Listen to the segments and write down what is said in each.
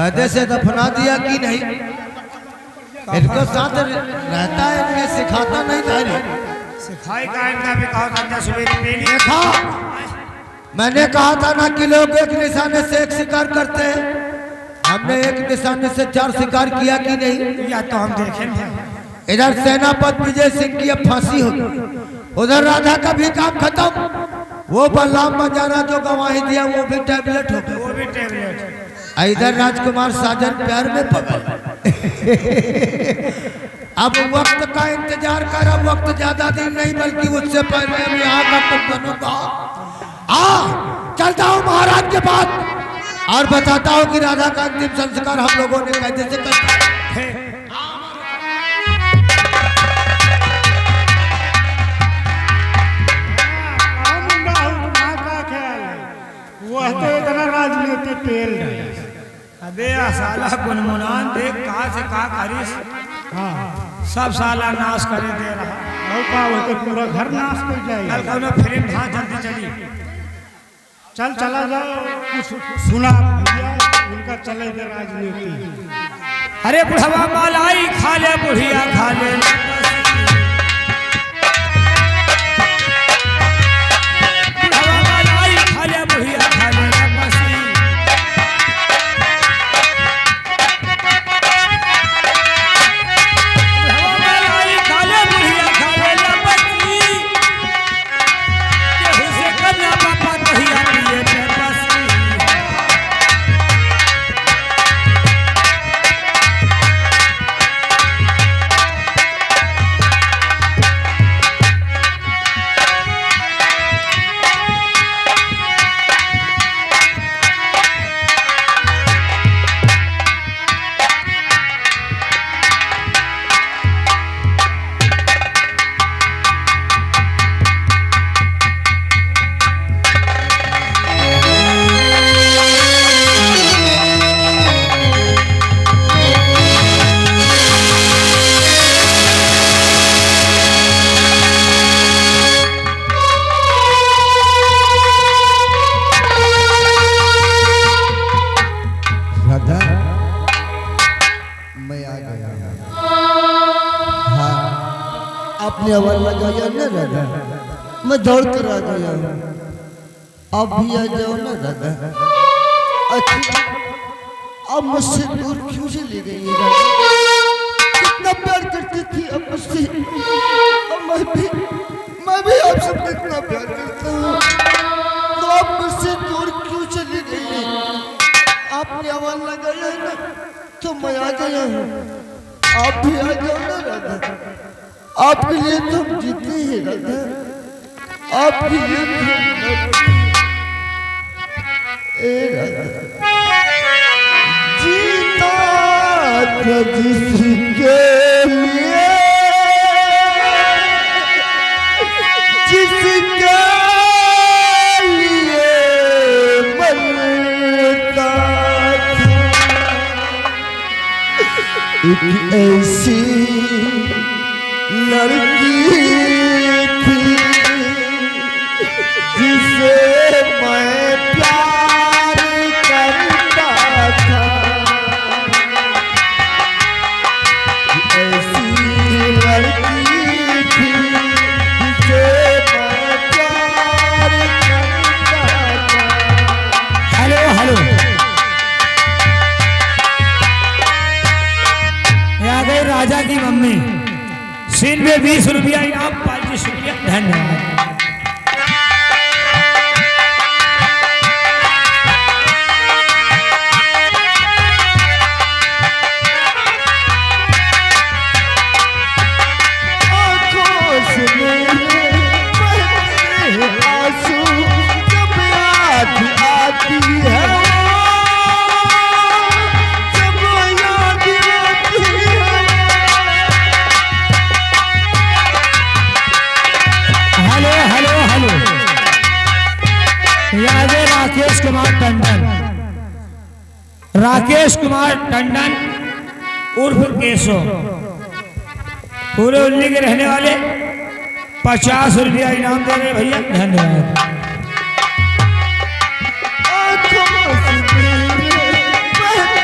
कायदे से दफना दिया कि नहीं? इनको साथ रहता है, इनके सिखाता नहीं था रे। सिखाई का इनका भी कहा सवेरे देखा, मैंने कहा था ना कि लोग एक निशाने से एक शिकार करते हैं। हमने एक निशाने से 4 शिकार किया कि नहीं? या तो हम देखें। इधर सेनापति विजय सिंह की अब फांसी होगी, उधर राधा का भी काम खत्म। वो बलराम बंजारा जो गवाही दिया वो भी टैबलेट हो गया, वो भी टैबलेट। इधर राजकुमार साजन प्यार में पगल। अब वक्त का इंतजार कर, अब वक्त ज्यादा दिन नहीं बल्कि उससे पहले हम यहाँ का तुम बनूंगा। चलता हूँ महाराज के पास और बताता हूँ कि राधा का अंतिम संस्कार हम लोगों ने कैसे से करता। वह तो इतना राजनीति पेल रहे। अबे साला गुनमुनान देख कहाँ से कहाँ करिस। हाँ सब साला नाश करे दे रहा। वो तो पूरा घर नाश कर जाएगा। कल कौन फिल्म था, जल्दी चली। चल चला जाओ, कुछ सुना उनका चले दे राजनीति। अरे बुढ़वा मालाई खा ले, बुढ़िया खा ले। बुढ़वा मालाई खा ले, बुढ़िया खा ले। आपने आवाज लगाया ना राधा, मैं दौड़ कर आ गया। आप भी आ जाओ ना राधा। अच्छा अब मुझसे दूर क्यों चली गई है राधा? कितना प्यार करती थी अब मुझसे। मैं भी आपसे कितना प्यार करता हूँ, तो आप मुझसे दूर क्यों चली गई? आपने आवाज लगाया ना तो मैं आ गया हूँ। आप भी आ जाओ ना राधा। आपके लिए तो हम जीते हैं राधा, आपके लिए जीता था जिसके लिए, जिसके लिए मरता था। एक ऐसी लड़की थी जिसे मैं प्यार करता था। ऐसी लड़की थी जिसे मैं प्यार करता था। हेलो हेलो, आ गई राजा की मम्मी। सीन में 20 रुपया इनाम। 5 रुपया, धन्यवाद। आंखों से मेरे बहते आंसू जब याद आती है, जब याद आती है। हेलो हेलो हेलो, याद है राकेश कुमार टंडन। राकेश कुमार टंडन उर्फ केशव, पूरे उल्ली के रहने वाले। 50 रुपया इनाम दे रहे भैया, धन्यवाद। आंखों से मेरे बहते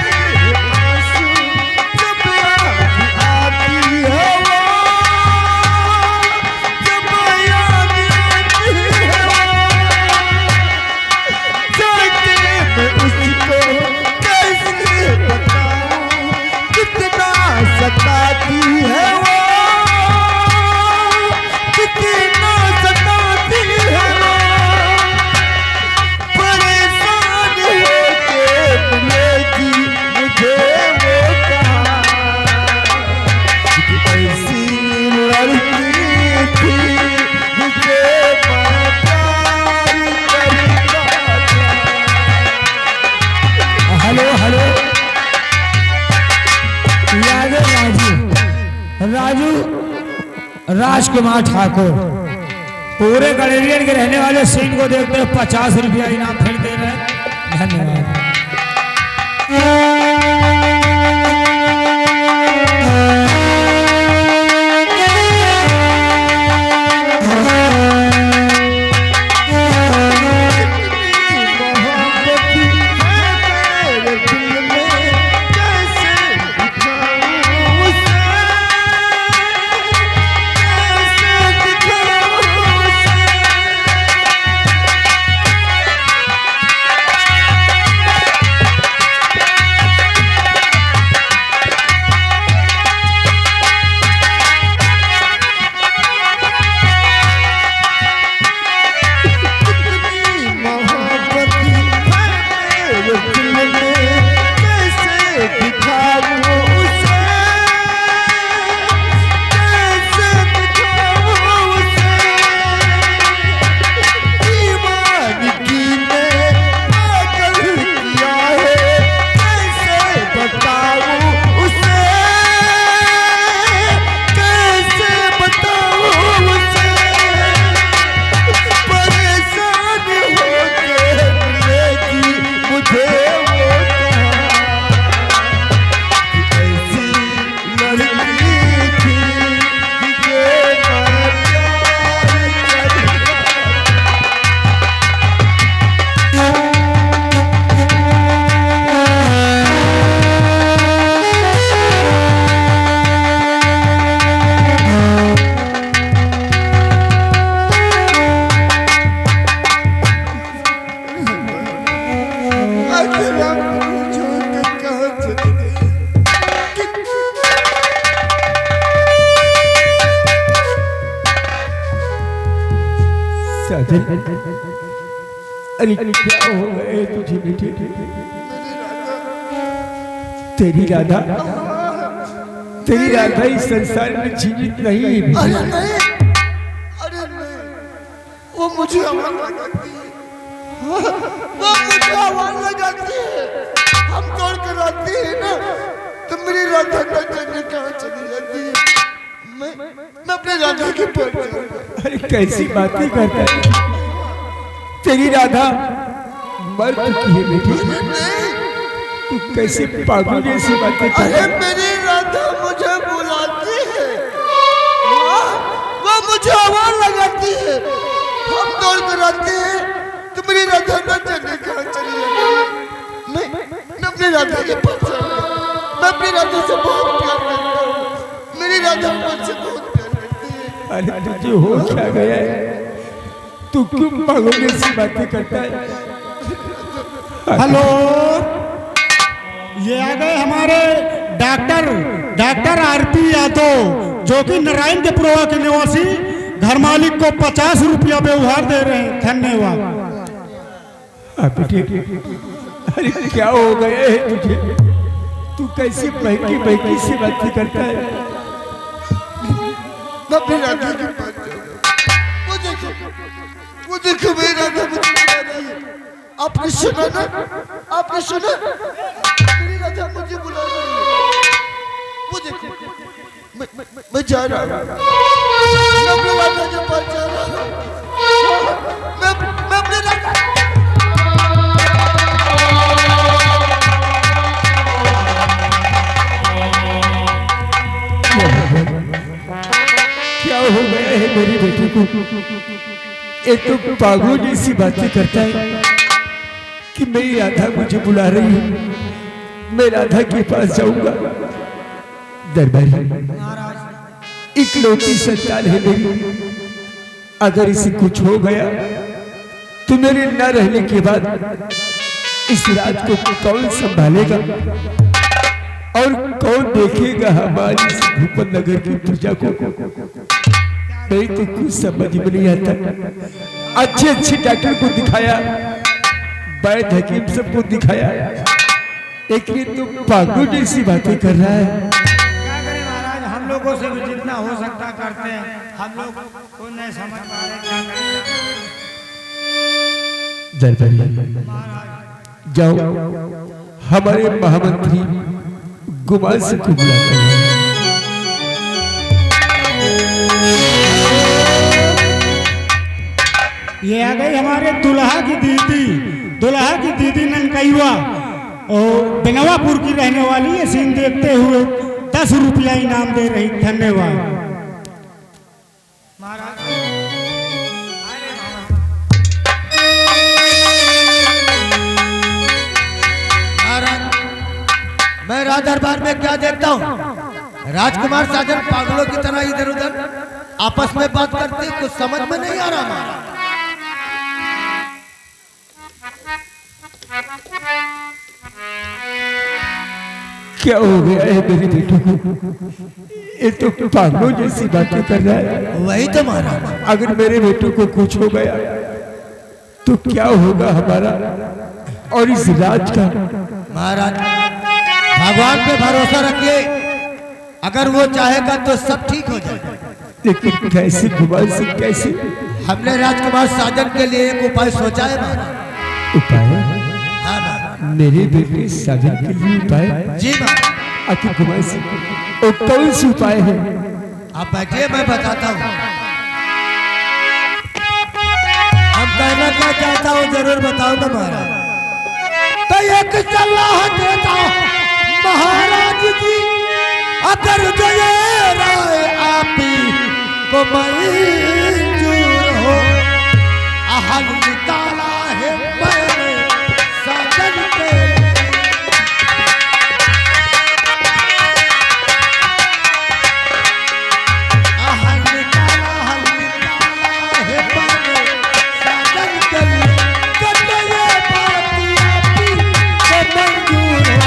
राजकुमार ठाकुर पूरे गलेरियन के रहने वाले सीन को देखते हुए 50 रुपया इनाम फिर दे रहे हैं। धन्यवाद। अरे क्या हो गए तुझे बेटे? तेरी राधा इस संसार में जीवित नहीं है। अरे नहीं, अरे नहीं, वो मुझे आवाज लगाती है, वो मुझे आवाज लगाती है। हम दौड़ कर आती है ना, तो मेरी राधा न जाने कहाँ चली जाती है। मैं अपने राधा के पास जाऊंगा। अरे कैसी बातें करता है? तेरी राधा मर चुकी है बेटी। तू कैसे पागल जैसी बातें कर रहा है? मेरी राधा मुझे बुलाती है, वो मुझे आवाज लगाती है। हम दौड़ कर आते हैं, तो मेरी राधा न जाने कहाँ चली जाती है। मैं अपनी राधा के पास जाऊंगा। मैं अपनी राधा से बहुत प्यार करता हूँ। मेरी राधा मुझसे बहुत प्यार करती है। अरे तुझे हो क्या गया है? तू क्यों पागल जैसी बातें करता है? हेलो, ये आ गए हमारे डॉक्टर आरपी यादव, जो कि नारायण के पुरवा के निवासी घर मालिक को 50 रुपया व्यवहार दे रहे हैं। धन्यवाद। अरे क्या हो गया है तुझे? तू कैसी बहकी से बातें करता है? मैं अपनी राधा के पास जाऊंगा। वो देखो मेरी राधा मुझे बुला रही है। आपने सुना ना? आपने सुना? मेरी राधा मुझे बुला रही है। वो देखो, मैं जा रहा हूँ। मैं अपनी राधा के पास जा रहा हूँ। मैं अपनी राधा क्या हो गया है मेरी बेटी को? एक तो पागल जैसी बातें करता है कि मेरी राधा मुझे बुला रही है, मैं राधा के पास जाऊंगा। दरबारी इकलौती संतान है मेरी, अगर इसे कुछ हो गया तो मेरे न रहने के बाद इस रात को कौन संभालेगा और कौन देखेगा हमारी भूपन नगर की प्रजा को? नहीं तो कुछ समझ में नहीं आता। अच्छे डॉक्टर को दिखाया, वैद्य हकीम सबको दिखाया, लेकिन तुम पागल जैसी बातें कर रहा है। क्या करें महाराज, हम लोगों से भी जितना हो सकता करते हैं। हम लोग को नहीं समझ पा रहे क्या दरबारी जाओ, हमारे महामंत्री गुमान से को बुलाकर ये आ गई हमारे दुल्हा की दीदी ननकैया और बेनवापुर की रहने वाली है। सीन देखते हुए 10 रुपया इनाम दे रही। धन्यवाद मैं राज दरबार में क्या देखता हूँ, राजकुमार साजन पागलों की तरह इधर उधर आपस में बात करते, कुछ समझ में नहीं आ रहा हमारा। क्या हो गया है मेरे बेटे को? ये तो पागलों जैसी बातें कर रहा है। वही तो महाराज, अगर मेरे बेटे को कुछ हो गया तो क्या होगा हमारा और इस राज का? महाराज भगवान पे भरोसा रखिए, अगर वो चाहेगा तो सब ठीक हो जाएगा। लेकिन कैसे कुमार सिंह, कैसे? हमने राजकुमार साजन के लिए एक उपाय सोचा है महाराज। उपाय? हाँ महाराज। मेरे बेटे साजन के लिए उपाय? जी महाराज। आखिर कुमार सिंह वो कौन सी उपाय है? आप बैठिए, मैं बताता हूँ। हम कहना क्या चाहता हूँ जरूर बताऊंगा महाराज। तो एक सलाह देता हूँ महाराज जी, अगर जो ये राय आप को मंजूर हो, हल निकाला है मैंने साजन के लिए। हल निकाला है मैंने साजन के लिए। तो ये बात आप को मंजूर हो,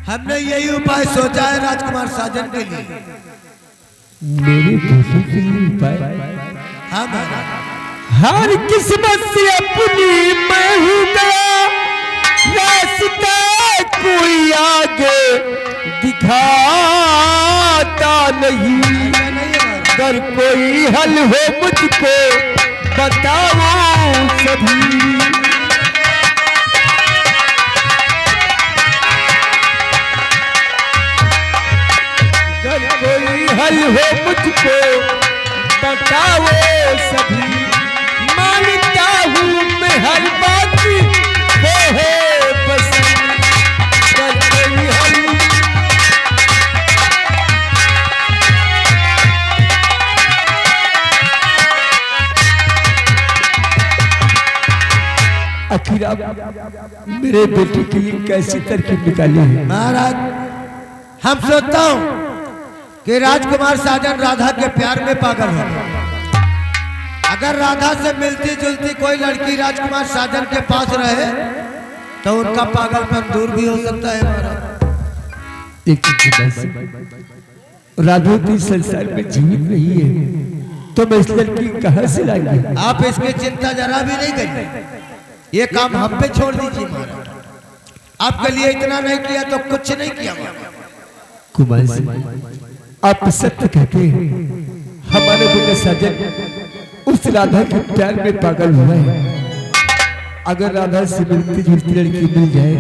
हमने यही उपाय सोचा है राजकुमार साजन के लिए। मेरे बेटे के लिए उपाय? हाँ महाराज। हर किस्मत से अपनी मैं हूँ गया, रास्ता कोई आगे दिखाता नहीं। अगर कोई हल हो मुझको बताओ सभी। कोई हल हो मुझको बताओ सभी। मानता हूँ मैं हर बात को है पसंद, पर कोई हल। आखिर आप मेरे बेटे के लिए कैसी तरकीब निकाली है? महाराज हम सोचता हूँ कि राजकुमार साजन राधा के प्यार में पागल हो। अगर राधा से मिलती जुलती कोई लड़की राजकुमार साजन के पास रहे तो उनका पागलपन दूर भी हो सकता है महाराज। राधा तो इस संसार में जीवित नहीं है, तो मैं इस लड़की कहाँ से लाएंगे? आप इसकी चिंता जरा भी नहीं करिए, ये काम हम पे छोड़ दीजिए महाराज। आपके लिए इतना नहीं किया तो कुछ नहीं किया महाराज। कुमार सिंह आप सत्य कहते हैं, हमारे बेटा साजन उस राधा के प्यार में पागल हुआ है। अगर राधा से मिलती जुलती लड़की मिल जाए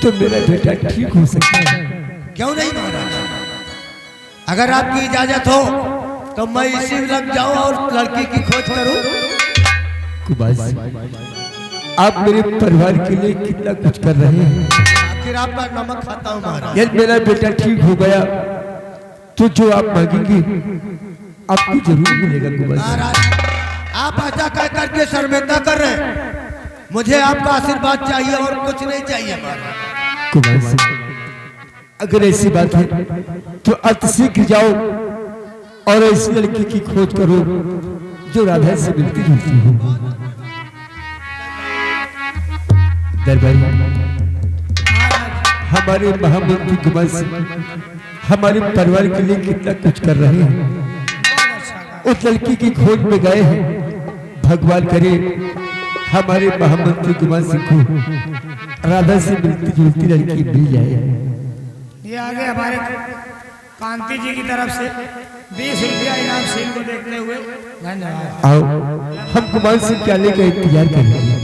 तो मेरा बेटा ठीक हो सकता है। क्यों नहीं महाराज, अगर आपकी इजाजत हो तो मैं इसी लग जाऊं और लड़की की खोज करूं। कुमार सिंह आप मेरे परिवार के लिए कितना कुछ कर रहे हैं। आखिर आपका नमक खाता हूं महाराज। यदि मेरा बेटा ठीक हो गया तो जो आप मांगेंगे आपको जरूर मिलेगा। कुमार महाराज आप ऐसा कह करके शर्मिंदा कर रहे हैं, मुझे आपका आशीर्वाद चाहिए और कुछ नहीं चाहिए महाराज। कुमार सिंह अगर ऐसी बात है तो अतिशीघ्र जाओ और ऐसी लड़की की खोज करो जो राधा से मिलती जुलती हो। दरबारी हमारे महामंत्री कुमार सिंह हमारे परिवार के लिए कितना कुछ कर रहे हैं। उस लड़की की खोज में गए हैं। भगवान करे हमारे महामंत्री कुमार सिंह को राधा से मिलती जुलती लड़की मिल जाए। ये आगे हमारे कांति जी की तरफ से 20 रुपया इनाम सीन को देखते हुए धन्यवाद। आओ हम कुमार सिंह के आने का इंतजार करेंगे।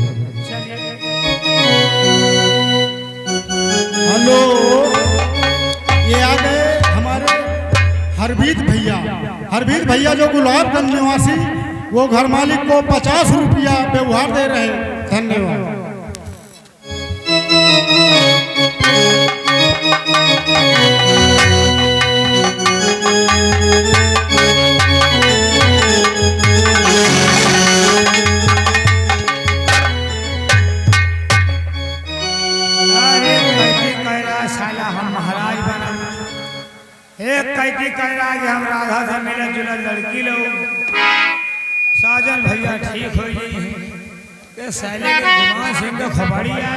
हेलो, ये आ गए हमारे हरवीत भैया जो गुलाबगंज निवासी, वो घर मालिक को 50 रुपया व्यवहार दे रहे हैं। धन्यवाद। अरे कैदी कह रहा साला हम महाराज बना, एक कैदी कह रहा कि हम राधा से मिले जुले लड़की लोग, साजन भैया ठीक हो जाइए के साले के गुमान सिंह के खबरी है।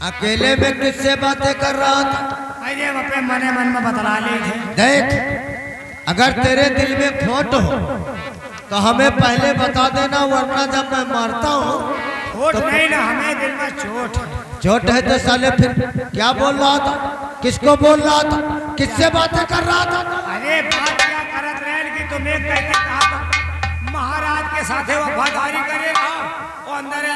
अकेले में किससे बातें कर रहा था? अरे अपने मने मन में बतला ली थे। देख, अगर तेरे दिल में खोट हो तो हमें पहले बता देना, वरना जब मैं मारता हूँ चोट नहीं ना, हमें दिल में चोट है। चोट है तो साले फिर क्या बोल रहा था? किसको बोल रहा था? किससे बातें कर रहा था? अरे बात क्या करत रहे कि तुम एक कैदी कहा महाराज के साथ वफादारी करेगा और अंदर